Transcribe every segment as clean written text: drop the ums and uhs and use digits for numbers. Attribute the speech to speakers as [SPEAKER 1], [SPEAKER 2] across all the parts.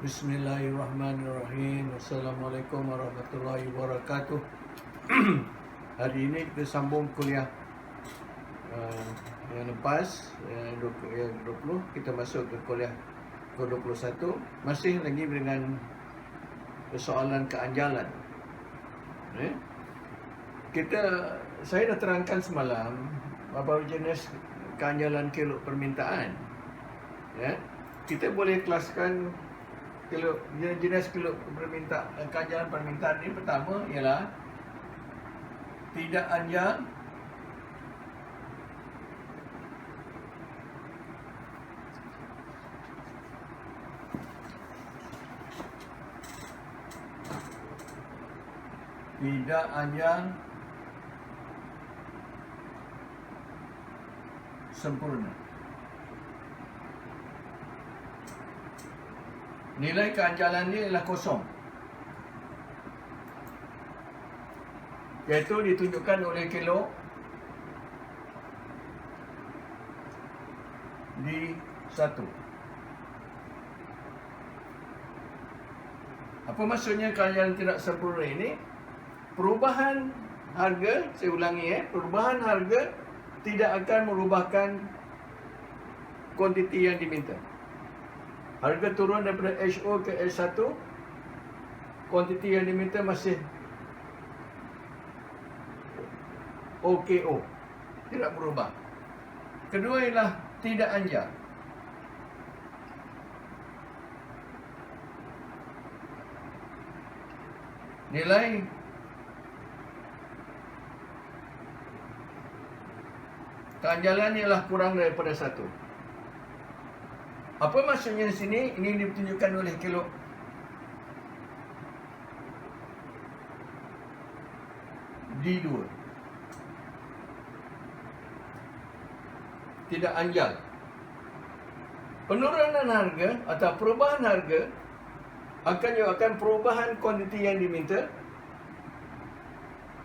[SPEAKER 1] Bismillahirrahmanirrahim. Assalamualaikum warahmatullahi wabarakatuh. Hari ini kita sambung kuliah yang lepas, yang 20 kita masuk ke kuliah ke-21. Masih lagi dengan persoalan keanjalan. Saya dah terangkan semalam beberapa jenis keanjalan kelok permintaan. Kita boleh kelaskan jenis keanjalan permintaan ini. Pertama ialah tidak anjal, sempurna. Nilai keanjalan ini adalah kosong, iaitu ditunjukkan oleh kilo di 1. Apa maksudnya keanjalan tidak sempurna ini? Perubahan harga, saya ulangi perubahan harga tidak akan merubahkan kuantiti yang diminta. Harga turun daripada HO ke S1, kuantiti yang diminta masih OKO, tidak berubah. Kedua ialah tidak anjal. Nilai keanjalan ialah kurang daripada 1. Apa maksudnya di sini? Ini ditunjukkan oleh kilo D2. Tidak anjal. Penurunan harga atau perubahan harga akan perubahan kuantiti yang diminta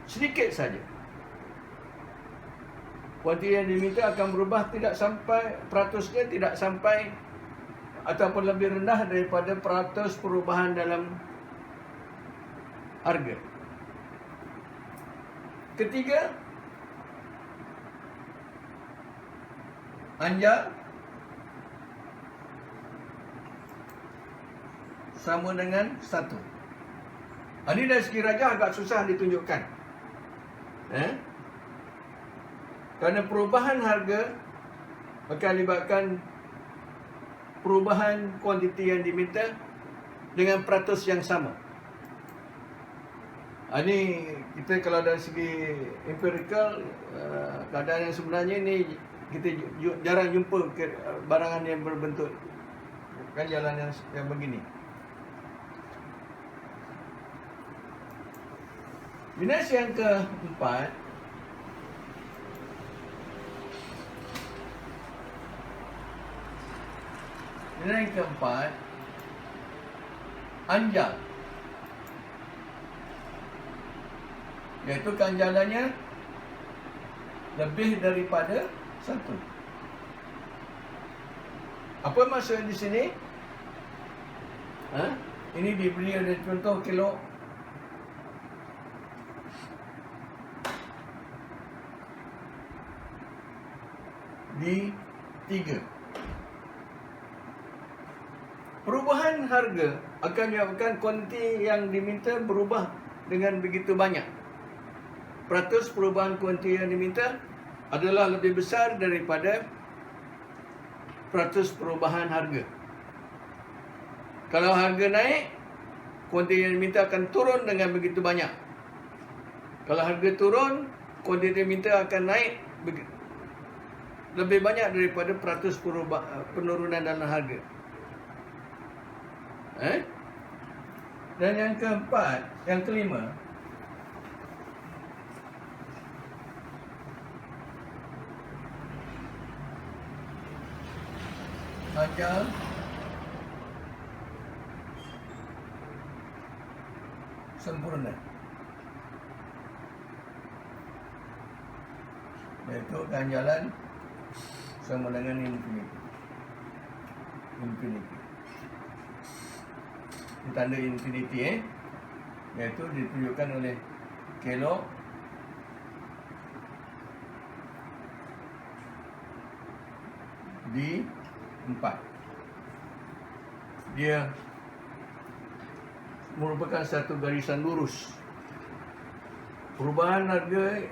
[SPEAKER 1] sedikit saja. Kuantiti yang diminta akan berubah tidak sampai peratusnya, tidak sampai ataupun lebih rendah daripada peratus perubahan dalam harga. Ketiga, anjal sama dengan 1. Ini dari segi raja agak susah ditunjukkan. Kerana perubahan harga akan libatkan perubahan kuantiti yang diminta dengan peratus yang sama. Ini kita kalau dari segi empirical, keadaan yang sebenarnya ini kita jarang jumpa barangan yang berbentuk keanjalan yang begini. Jenis yang keempat, anjal, iaitu keanjalannya lebih daripada 1. Apa maksud di sini? Ini diberi oleh contoh kilo di 3. Perubahan harga akan menyebabkan kuantiti yang diminta berubah dengan begitu banyak. Peratus perubahan kuantiti yang diminta adalah lebih besar daripada peratus perubahan harga. Kalau harga naik, kuantiti yang diminta akan turun dengan begitu banyak. Kalau harga turun, kuantiti yang diminta akan naik lebih banyak daripada peratus penurunan dalam harga. Dan yang kelima, anjal sempurna, iaitu keanjalan sama dengan infinity. tanda infinity, iaitu ditunjukkan oleh kelok di 4. Dia merupakan satu garisan lurus. Perubahan harga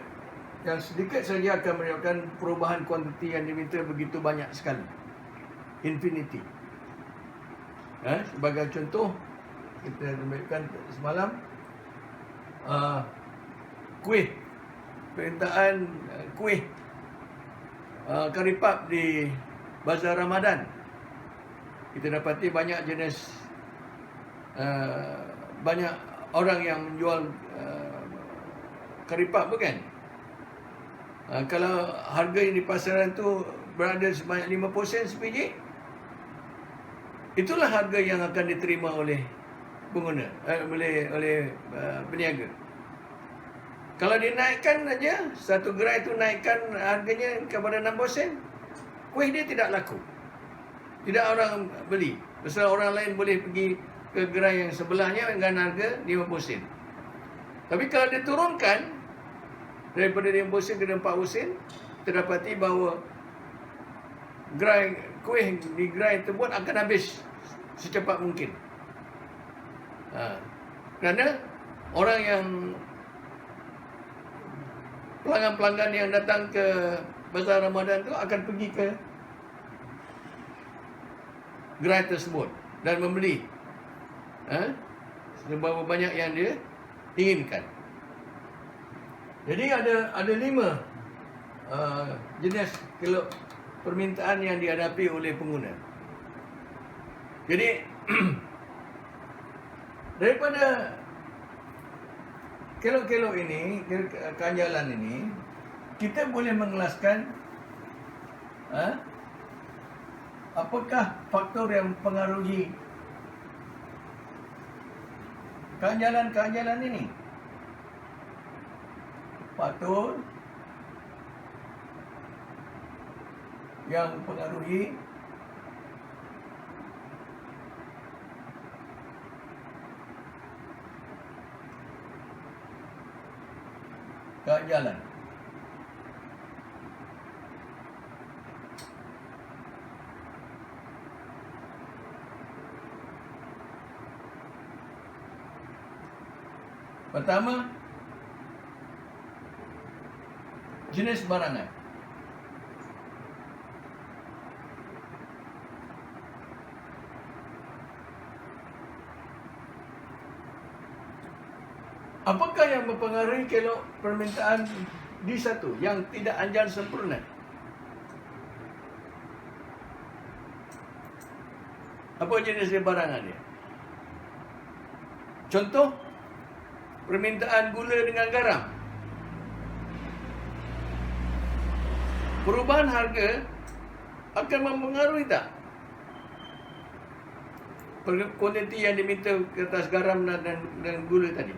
[SPEAKER 1] yang sedikit saja akan menyebabkan perubahan kuantiti yang diminta begitu banyak sekali. Infinity. Sebagai contoh, kita tunjukkan semalam, kuih, permintaan kuih karipap di Bazar Ramadan. Kita dapati banyak jenis, banyak orang yang menjual karipap, bukan? Kalau harga yang di pasaran tu berada sebanyak 50 sen sebiji, itulah harga yang akan diterima oleh pengguna, oleh peniaga. Kalau dinaikkan saja, satu gerai itu naikkan harganya kepada 60 sen, kuih dia tidak laku. Tidak orang beli. Pasal orang lain boleh pergi ke gerai yang sebelahnya dengan harga 50 sen. Tapi kalau diturunkan daripada 50 sen ke 40 sen, terdapati bahawa gerai kuih di gerai tersebut akan habis secepat mungkin. Kerana orang yang pelanggan-pelanggan yang datang ke Bazar Ramadan tu akan pergi ke gerai tersebut dan membeli seberapa banyak yang dia inginkan. Jadi ada 5 jenis kelok permintaan yang dihadapi oleh pengguna. Jadi daripada kelok-kelok ini, ganjalan ini, kita boleh mengelaskan apakah faktor yang mempengaruhi ganjalan ini. Faktor yang mempengaruhi ganjalan. Pertama, jenis barangan. Apakah yang mempengaruhi kelok permintaan di satu yang tidak anjal sempurna? Apa jenis barangan dia? Contoh, permintaan gula dengan garam. Perubahan harga akan mempengaruhi tak kuantiti yang diminta ke atas garam dan gula tadi?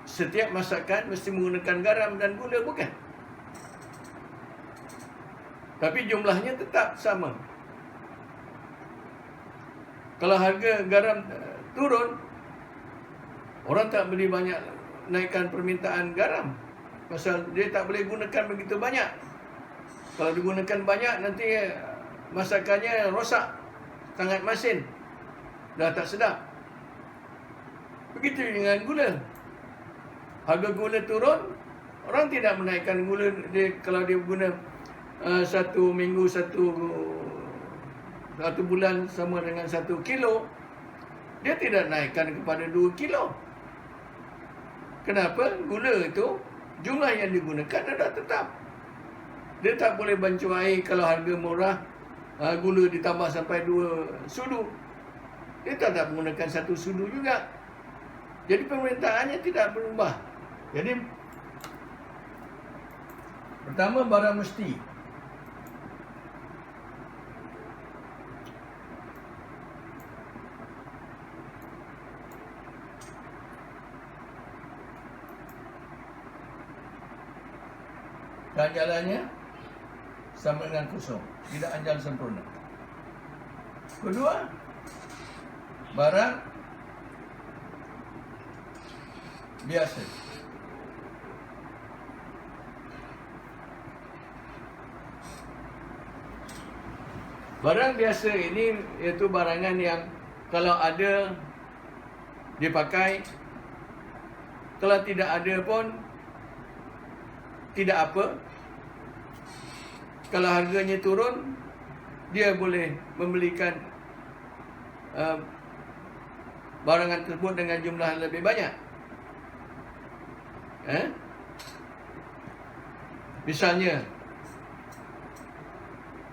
[SPEAKER 1] Setiap masakan mesti menggunakan garam dan gula, bukan? Tapi jumlahnya tetap sama. Kalau harga garam turun, orang tak beli banyak, naikkan permintaan garam. Pasal dia tak boleh gunakan begitu banyak. Kalau digunakan banyak, nanti masakannya rosak, sangat masin, dah tak sedap. Begitu dengan gula. Harga gula turun, orang tidak menaikkan gula. Kalau dia guna 1 minggu, satu bulan sama dengan 1 kilo, dia tidak naikkan kepada 2 kilo. Kenapa? Gula itu, jumlah yang digunakan adalah tetap. Dia tak boleh bancuh air. Kalau harga murah, gula ditambah sampai 2 sudu. Dia tak menggunakan 1 sudu juga. Jadi permintaannya tidak berubah. Jadi pertama, barang mesti. Ganjalannya sama dengan kosong, tidak anjal sempurna. Kedua, barang biasa. Barang biasa ini iaitu barangan yang kalau ada dipakai, kalau tidak ada pun tidak apa. Kalau harganya turun, dia boleh membelikan barangan tersebut dengan jumlah lebih banyak. Misalnya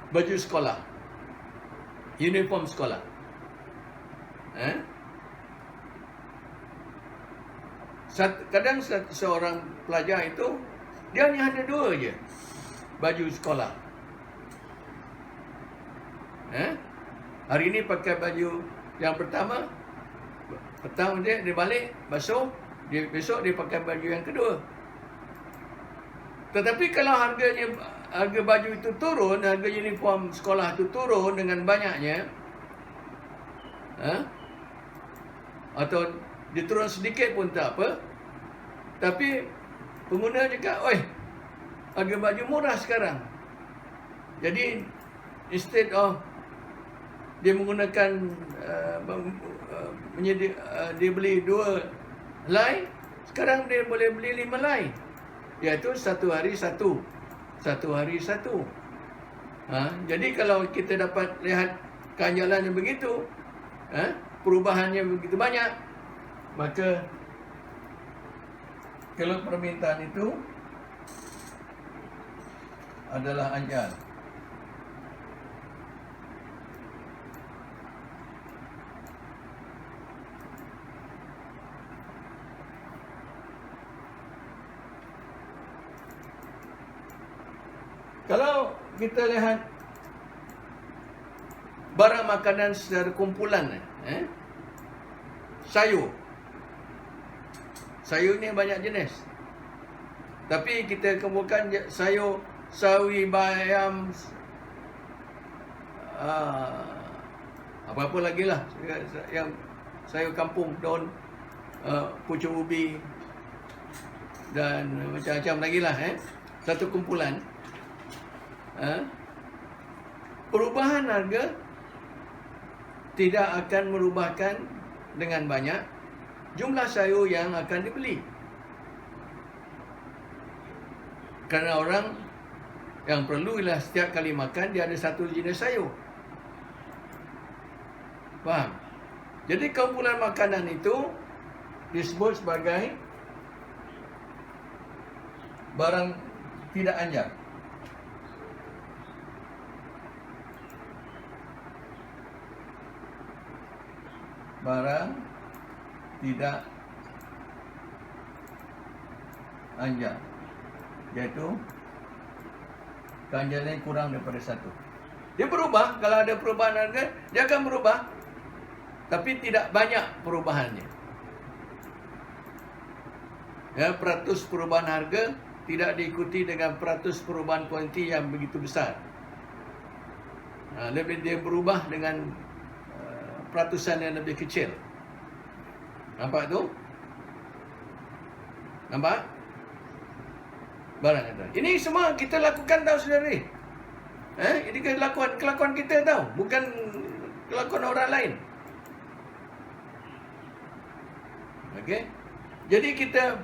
[SPEAKER 1] baju sekolah, uniform sekolah. Kadang seorang pelajar itu dia hanya ada 2 je baju sekolah. Hari ini pakai baju yang pertama, petang dia balik basuh, besok dia pakai baju yang kedua. Tetapi kalau harga baju itu turun, harga uniform sekolah itu turun dengan banyaknya, atau dia turun sedikit pun tak apa, tapi pengguna cakap, oi, harga baju murah sekarang. Jadi instead of dia menggunakan dia beli 2 helai, sekarang dia boleh beli 5 helai, iaitu 1 hari 1. Jadi kalau kita dapat lihat ganjalan yang begitu, perubahannya begitu banyak, maka kalau permintaan itu adalah anjal. Kalau kita lihat barang makanan secara kumpulan, sayur ni banyak jenis. Tapi kita kumpulkan sayur, sawi, bayam, apa-apa lagi lah yang sayur kampung, daun, pucuk ubi dan macam-macam lagi lah. Satu kumpulan. Perubahan harga tidak akan merubahkan dengan banyak jumlah sayur yang akan dibeli. Kerana orang yang perlu ialah setiap kali makan dia ada satu jenis sayur. Faham? Jadi kumpulan makanan itu disebut sebagai barang tidak anjal. Barang tidak anjal, iaitu ganjalannya kurang daripada 1. Dia berubah. Kalau ada perubahan harga, dia akan berubah, tapi tidak banyak perubahannya. Peratus perubahan harga tidak diikuti dengan peratus perubahan kuantiti yang begitu besar. Lebih dia berubah dengan peratusan yang lebih kecil. Nampak tu? Nampak? Barang kata. Ini semua kita lakukan tahu saudara. Ini kelakuan kita tahu, bukan kelakuan orang lain. Okey. Jadi kita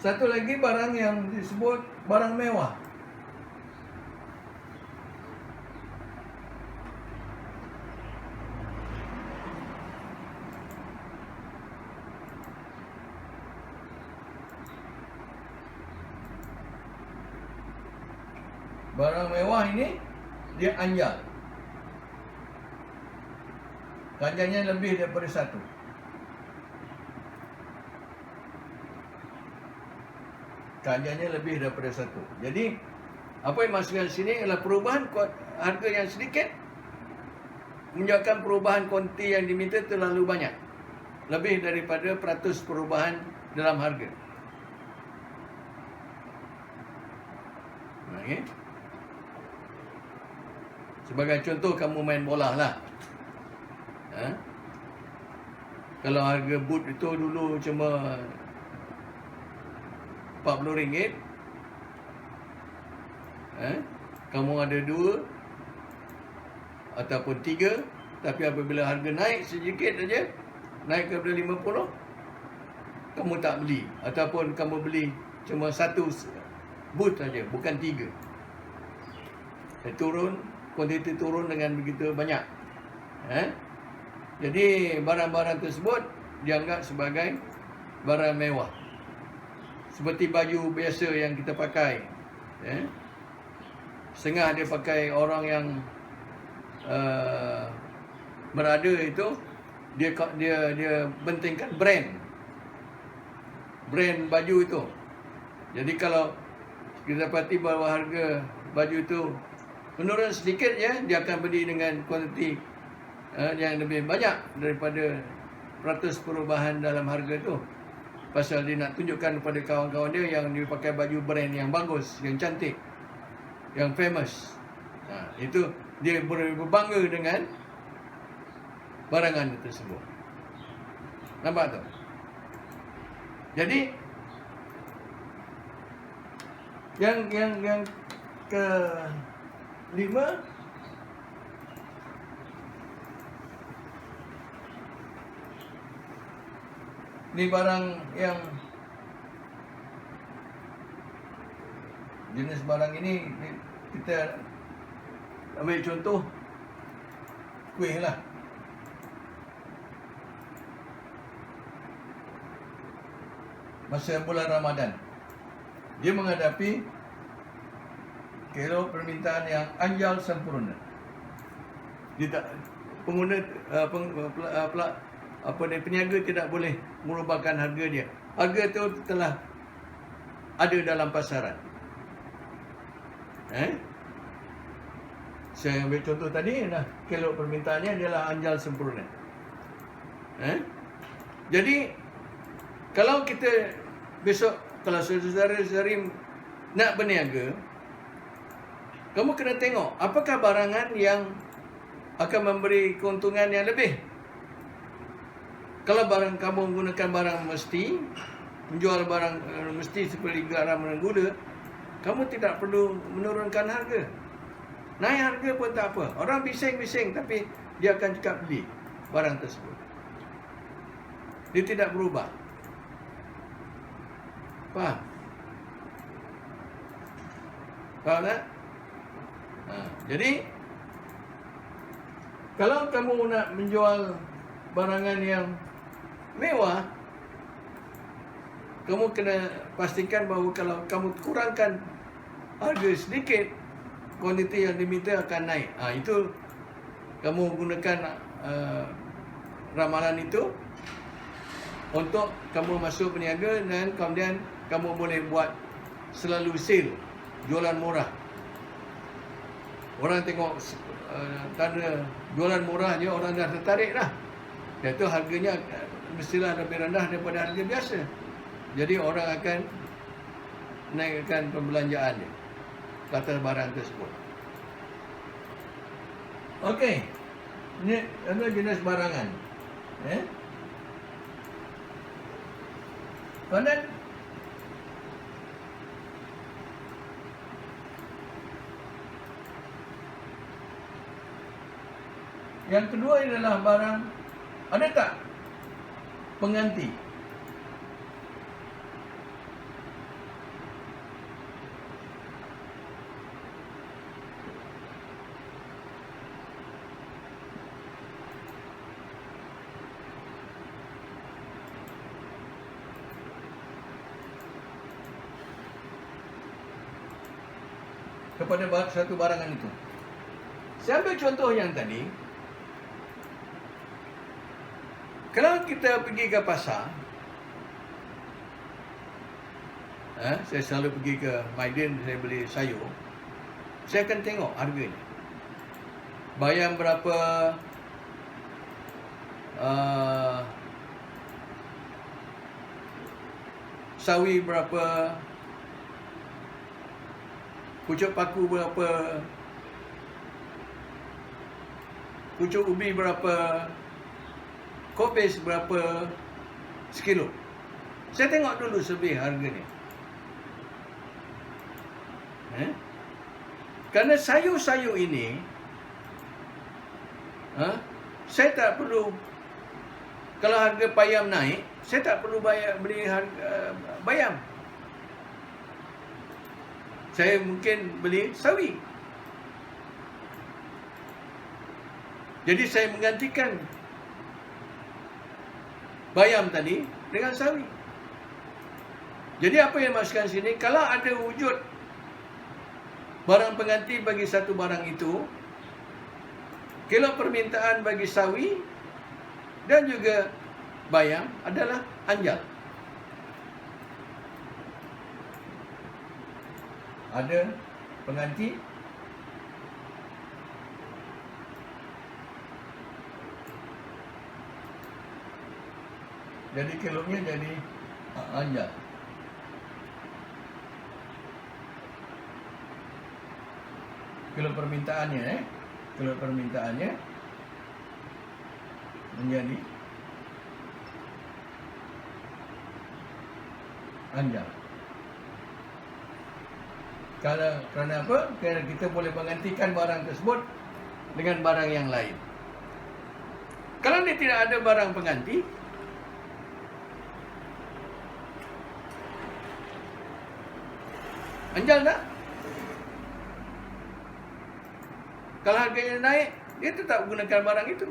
[SPEAKER 1] satu lagi barang yang disebut barang mewah. Barang mewah ini dia anjal. Ganjalannya lebih daripada 1. Ganjalannya lebih daripada 1. Jadi apa yang maksudkan sini adalah perubahan harga yang sedikit menyebabkan perubahan kuantiti yang diminta terlalu banyak, lebih daripada peratus perubahan dalam harga. Okey. Sebagai contoh, kamu main bola lah. Kalau harga boot itu dulu cuma RM40, kamu ada 2 ataupun 3, tapi apabila harga naik sedikit saja, naik kepada 50, kamu tak beli, ataupun kamu beli cuma 1 boot saja, bukan 3. Turun, kuantiti turun dengan begitu banyak. Jadi barang-barang tersebut dianggap sebagai barang mewah. Seperti baju biasa yang kita pakai, setengah dia pakai orang yang berada itu, dia pentingkan brand baju itu. Jadi kalau kita dapati bahawa harga baju itu menurun sedikit, dia akan beli dengan kuantiti yang lebih banyak daripada peratus perubahan dalam harga itu. Pasal dia nak tunjukkan kepada kawan-kawan dia yang dia pakai baju brand yang bagus, yang cantik, yang famous. Itu dia berbangga dengan barangan tersebut. Nampak tak? Jadi yang ke-5, ni barang yang jenis barang ini kita ambil contoh kuih lah. Masa bulan Ramadan, dia menghadapi kilo permintaan yang anjal sempurna. Dia tak, pengguna peniaga tidak boleh merubahkan harga dia. Harga itu telah ada dalam pasaran. Saya ambil contoh tadi, kilo permintaannya adalah anjal sempurna. Jadi kalau kita besok, kalau saudara-saudari nak berniaga, kamu kena tengok apakah barangan yang akan memberi keuntungan yang lebih. Kalau barang kamu menggunakan barang mesti, menjual barang mesti seperti garam dan gula, kamu tidak perlu menurunkan harga. Naik harga pun tak apa. Orang bising-bising, tapi dia akan cakap beli barang tersebut. Dia tidak berubah. Faham? Faham tak? Jadi kalau kamu nak menjual barangan yang mewah, kamu kena pastikan bahawa kalau kamu kurangkan harga sedikit, kuantiti yang diminta akan naik. Itu kamu gunakan ramalan itu untuk kamu masuk berniaga, dan kemudian kamu boleh buat selalu sale, jualan murah. Orang tengok tanda jualan murah je, orang dah tertarik dah. Iaitu harganya mestilah lebih rendah daripada harga biasa. Jadi orang akan naikkan pembelanjaan dia ke atas barang tersebut. Okey, ini adalah jenis barangan. Kemudian yang kedua adalah barang, ada tak pengganti? Kepada satu barangan itu. Saya ambil contoh yang tadi. Kalau kita pergi ke pasar, saya selalu pergi ke Maidin, saya beli sayur, saya akan tengok harganya. Bayam berapa, sawi berapa, pucuk paku berapa, pucuk ubi berapa, kobis berapa sekilo. Saya tengok dulu lebih harga ni. Kerana sayur-sayur ini, saya tak perlu, kalau harga bayam naik, saya tak perlu beli harga bayam. Saya mungkin beli sawi. Jadi saya menggantikan bayam tadi dengan sawi. Jadi apa yang dimaksudkan sini, kalau ada wujud barang pengganti bagi satu barang itu, kilo permintaan bagi sawi dan juga bayam adalah anjal. Ada pengganti, jadi kilonya jadi anjal. Kilo permintaannya kilo permintaannya menjadi anjal. Kerana apa? Kerana kita boleh menggantikan barang tersebut dengan barang yang lain. Kalau dia tidak ada barang pengganti, anjal tak? Kalau harganya naik, dia tetap gunakan barang itu.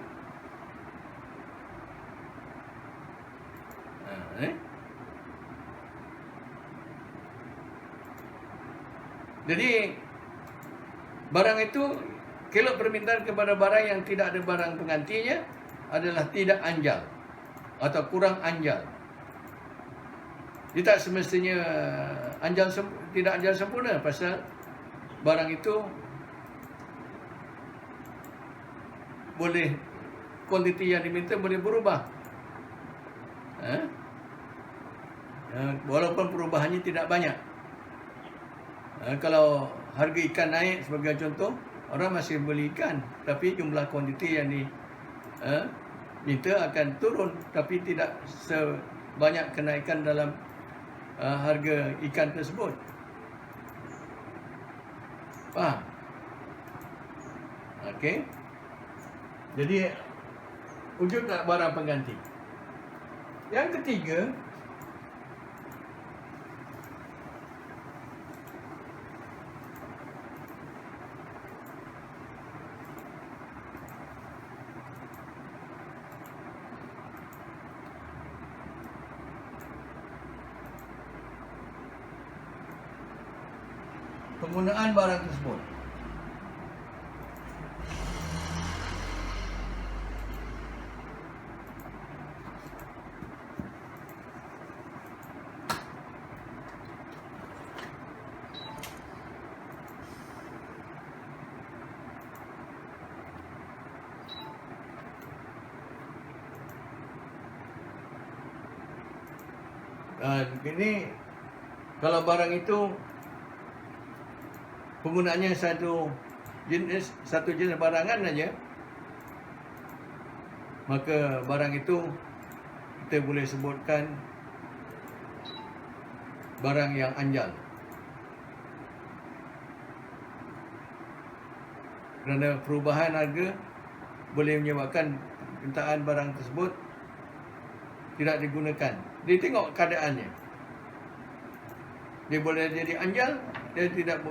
[SPEAKER 1] Jadi barang itu, kilo permintaan kepada barang yang tidak ada barang penggantinya adalah tidak anjal atau kurang anjal. Dia tak semestinya tidak anjal sempurna, pasal barang itu boleh, kuantiti yang diminta boleh berubah. Walaupun perubahannya tidak banyak. Kalau harga ikan naik sebagai contoh, orang masih beli ikan, tapi jumlah kuantiti yang diminta akan turun, tapi tidak sebanyak kenaikan dalam harga ikan tersebut. Faham? Okey. Jadi wujud tak barang pengganti. Yang ketiga, penggunaan barang tersebut. Ini kalau barang itu penggunaannya satu jenis barangan saja, maka barang itu kita boleh sebutkan barang yang anjal. Kerana perubahan harga boleh menyebabkan permintaan barang tersebut tidak digunakan. Dia tengok keadaannya. Dia boleh jadi anjal, dia tidak,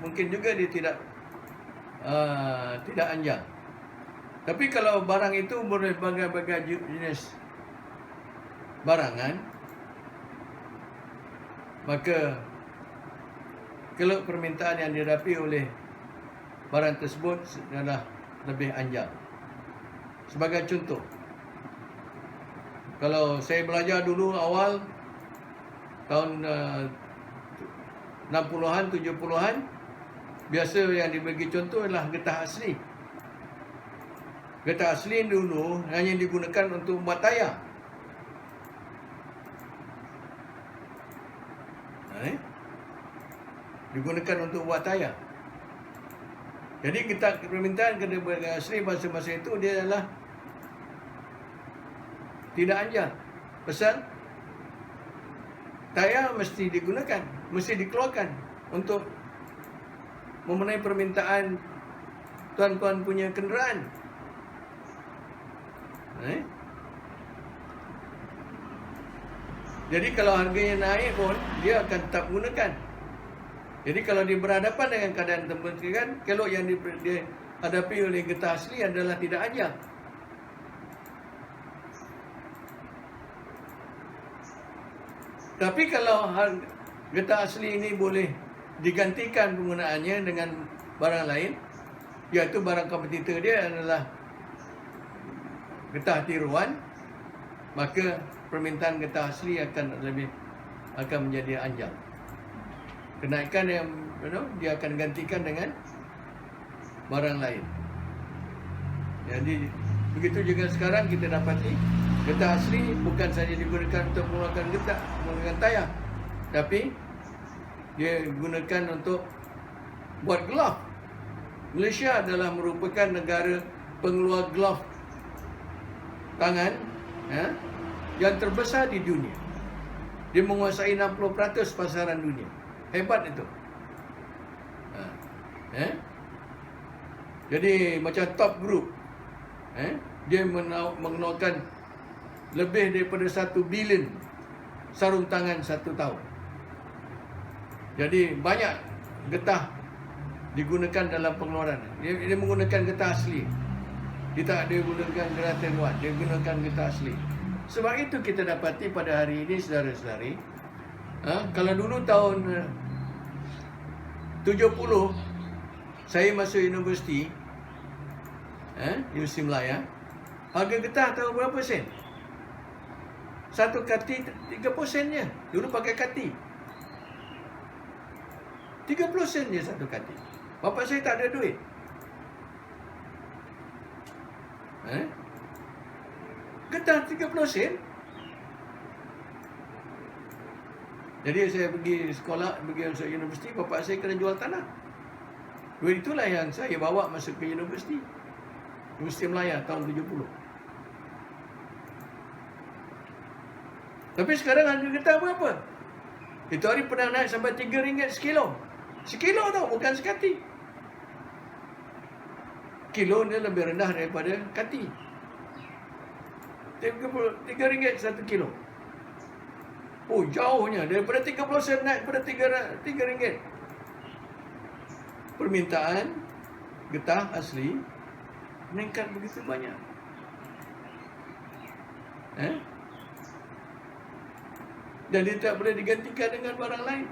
[SPEAKER 1] mungkin juga dia tidak anjal. Tapi kalau barang itu berbagai-bagai jenis barangan, maka kalau permintaan yang dihadapi oleh barang tersebut adalah lebih anjal. Sebagai contoh, kalau saya belajar dulu awal tahun 60-an, 70-an, biasa yang dibagi contoh adalah getah asli. Getah asli dulu hanya digunakan untuk buat tayar. Digunakan untuk buat tayar. Jadi kita permintaan kepada asli masa-masa itu dia adalah tidak anjal. Pasal tayar mesti digunakan, mesti dikeluarkan untuk memenuhi permintaan tuan-tuan punya kenderaan. Jadi kalau harganya naik pun dia akan tetap gunakan. Jadi kalau dia berhadapan dengan keadaan tertentu kan, kalau yang dihadapi oleh getah asli adalah tidak anjal. Tapi kalau getah asli ini boleh digantikan penggunaannya dengan barang lain, iaitu barang kompetitor dia adalah getah tiruan, maka permintaan getah asli akan menjadi anjal. Kenaikan yang dia akan gantikan dengan barang lain. Jadi begitu juga sekarang kita dapati getah asli bukan saja digunakan untuk menggunakan tayar, tapi dia digunakan untuk buat glove. Malaysia adalah merupakan negara pengeluar glove tangan yang terbesar di dunia. Dia menguasai 60% pasaran dunia. Hebat itu. Jadi macam top group. Dia mengeluarkan lebih daripada 1 bilion sarung tangan 1 tahun. Jadi banyak getah digunakan dalam pengeluaran. Dia menggunakan getah asli. Dia tak ada gunakan getah tiruan, dia gunakan getah asli. Sebab itu kita dapati pada hari ini saudara-saudari, kalau dulu tahun 70 saya masuk universiti, Universiti Melaya, harga getah tahu berapa sen? 1 kati 30 sen je. Dulu pakai kati 30 sen je 1 kati. Bapak saya tak ada duit. Getah 30 sen. Jadi saya pergi sekolah, pergi masuk universiti, bapak saya kena jual tanah. Duit itulah yang saya bawa masuk ke universiti. Universiti Melaya tahun 70. Tapi sekarang harga getah berapa? Itu hari pernah naik sampai RM3 sekilo. Sekilo tau, bukan sekati. Kilo ni lebih rendah daripada kati. RM3 1 kilo. Oh, jauhnya. Daripada 30 sen naik kepada RM3. Permintaan getah asli meningkat begitu banyak. Dan dia tak boleh digantikan dengan barang lain.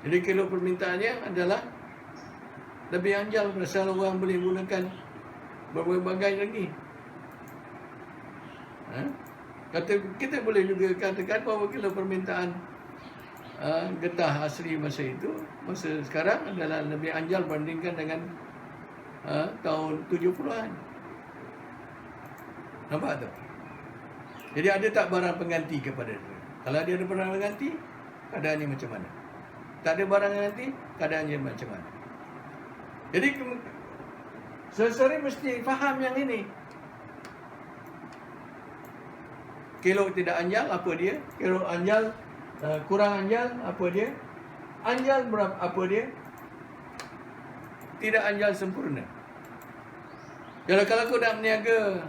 [SPEAKER 1] Jadi kalau permintaannya adalah lebih anjal, pasal orang boleh gunakan berbagai lagi. Kita boleh juga katakan bahawa kalau permintaan getah asli masa itu, masa sekarang adalah lebih anjal bandingkan dengan tahun 70-an. Nampak tak? Jadi ada tak barang pengganti kepada dia? Kalau dia ada barang pengganti, keadaannya macam mana? Tak ada barang pengganti, keadaannya macam mana? Jadi seseorang mesti faham yang ini. Kilo tidak anjal, apa dia? Kilo anjal, kurang anjal, apa dia? Anjal berapa, apa dia? Tidak anjal sempurna. Kalau kau nak meniaga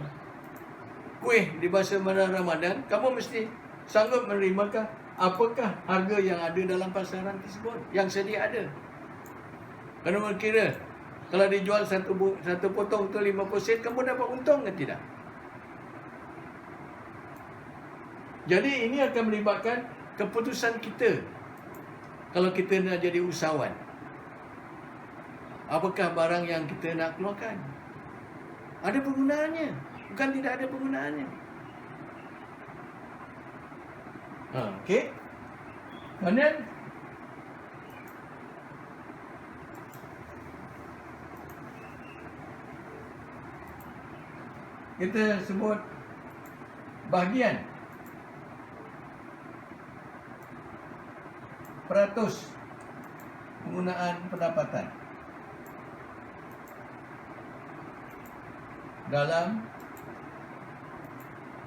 [SPEAKER 1] kuih di masa Ramadan, kamu mesti sanggup menerimakah apakah harga yang ada dalam pasaran tersebut, yang sedia ada. Kamu kira kalau dijual satu potong tu 50 sen, kamu dapat untung ke tidak? Jadi ini akan melibatkan keputusan kita kalau kita nak jadi usahawan. Apakah barang yang kita nak keluarkan? Ada penggunaannya, bukan tidak ada penggunaannya. Okey. Kemudian kita sebut bahagian peratus penggunaan pendapatan. dalam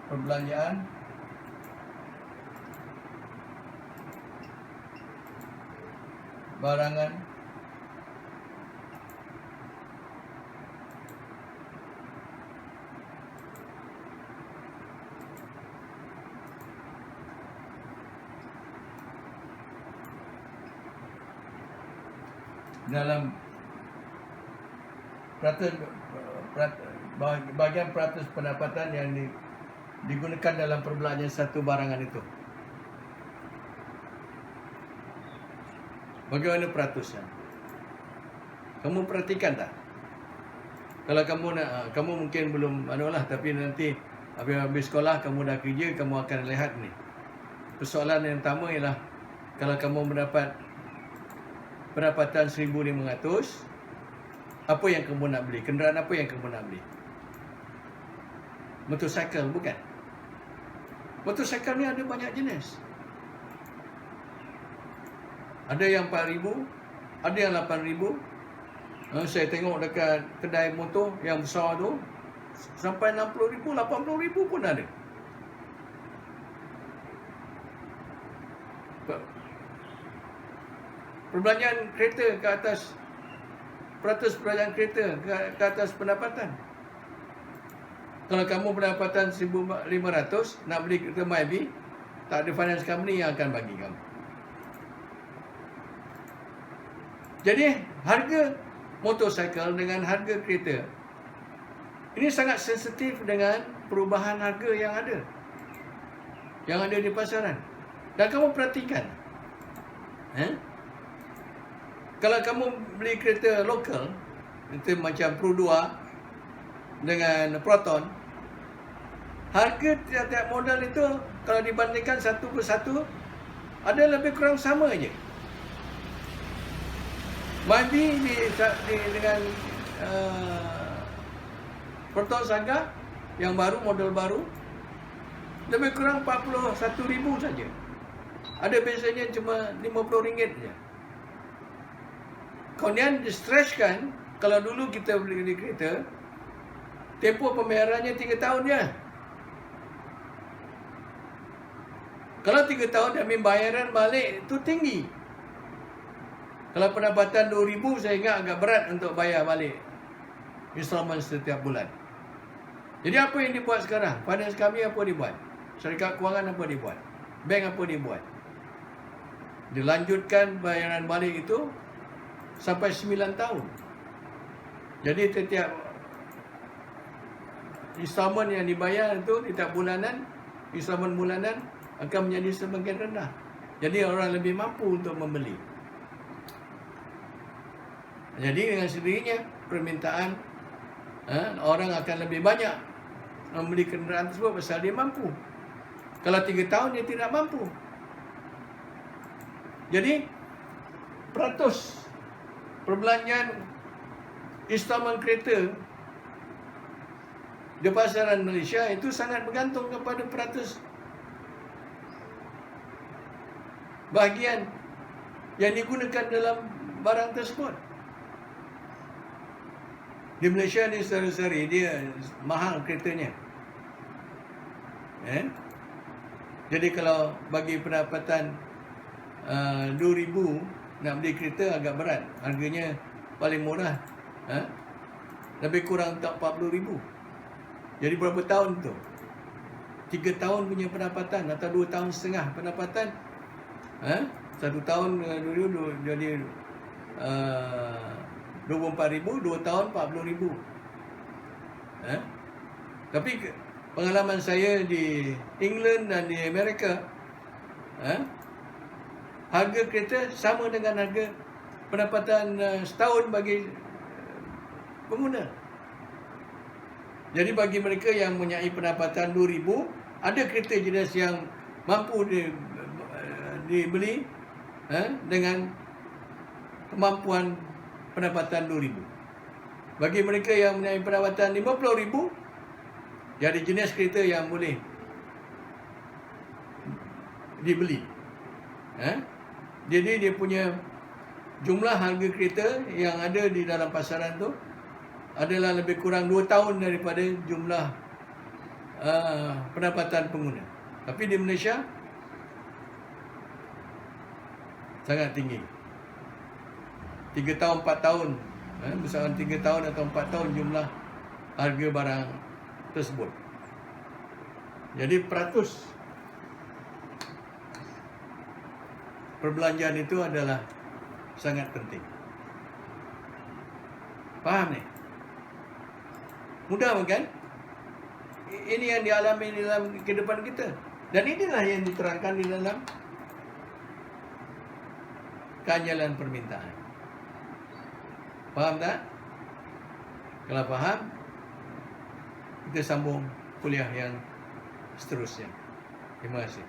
[SPEAKER 1] perbelanjaan barangan dalam bahagian peratus pendapatan yang digunakan dalam perbelanjaan satu barangan itu. Bagaimana peratusnya? Kamu perhatikan tak? Kalau kamu mungkin belum tapi nanti habis sekolah kamu dah kerja, kamu akan lihat ni. Persoalan yang pertama ialah kalau kamu mendapat pendapatan 1,500, apa yang kamu nak beli? Kenderaan apa yang kamu nak beli? Motosikal bukan? Motosikal ni ada banyak jenis. Ada yang 4,000, ada yang 8,000. Saya tengok dekat kedai motor yang besar tu sampai 60,000, 80,000 pun ada. Perbelanjaan kereta ke atas, peratus perbelanjaan kereta ke atas pendapatan. Kalau kamu pendapatan 1,500 nak beli kereta Myvi, tak ada finance company yang akan bagi kamu. Jadi harga motosikal dengan harga kereta ini sangat sensitif dengan perubahan harga yang ada di pasaran. Dan kamu perhatikan, kalau kamu beli kereta lokal, itu macam Pro 2 dengan Proton, harga tiap-tiap model itu kalau dibandingkan satu persatu ada lebih kurang sama aja. Myvi dengan Proton Saga yang baru, model baru, lebih kurang 41,000 saja. Ada bezanya cuma RM50 saja. Kemudian di-stretchkan, kalau dulu kita beli kereta, tempoh pembayarannya 3 tahun je. Kalau 3 tahun, dan bayaran balik itu tinggi. Kalau pendapatan 2,000, saya ingat agak berat untuk bayar balik installment setiap bulan. Jadi apa yang dibuat sekarang? Finance kami apa dibuat? Syarikat kewangan apa dibuat? Bank apa dibuat? Dilanjutkan bayaran balik itu sampai 9 tahun. Jadi setiap installment yang dibayar itu, setiap bulanan, installment bulanan akan menjadi semakin rendah. Jadi orang lebih mampu untuk membeli. Jadi dengan sendirinya permintaan orang akan lebih banyak membeli kenderaan tersebut pasal dia mampu. Kalau 3 tahun dia tidak mampu. Jadi peratus perbelanjaan installment kereta di pasaran Malaysia itu sangat bergantung kepada peratus bahagian yang digunakan dalam barang tersebut. Di Malaysia ni sehari-hari dia mahal keretanya. Jadi kalau bagi pendapatan 2,000 nak beli kereta agak berat. Harganya paling murah lebih kurang tak 40,000. Jadi berapa tahun tu? 3 tahun punya pendapatan atau 2 tahun setengah pendapatan. 1 tahun dulu jadi 24,000, 2 tahun 40,000. Tapi pengalaman saya di England dan di Amerika, harga kereta sama dengan harga pendapatan setahun bagi pengguna. Jadi bagi mereka yang mempunyai pendapatan 2,000, ada kereta jenis yang mampu dibeli dengan kemampuan pendapatan 2,000. Bagi mereka yang mempunyai pendapatan 50,000, jadi jenis kereta yang boleh dibeli. Jadi dia punya jumlah harga kereta yang ada di dalam pasaran tu adalah lebih kurang 2 tahun daripada jumlah pendapatan pengguna. Tapi di Malaysia sangat tinggi. 3 tahun, 4 tahun. Besaran 3 tahun atau 4 tahun jumlah harga barang tersebut. Jadi peratus perbelanjaan itu adalah sangat penting. Faham ni? Mudah bukan? Ini yang dialami dalam kehidupan kita. Dan inilah yang diterangkan di dalam kehanyalan permintaan. Faham tak? Kalau faham, kita sambung kuliah yang seterusnya. Terima kasih.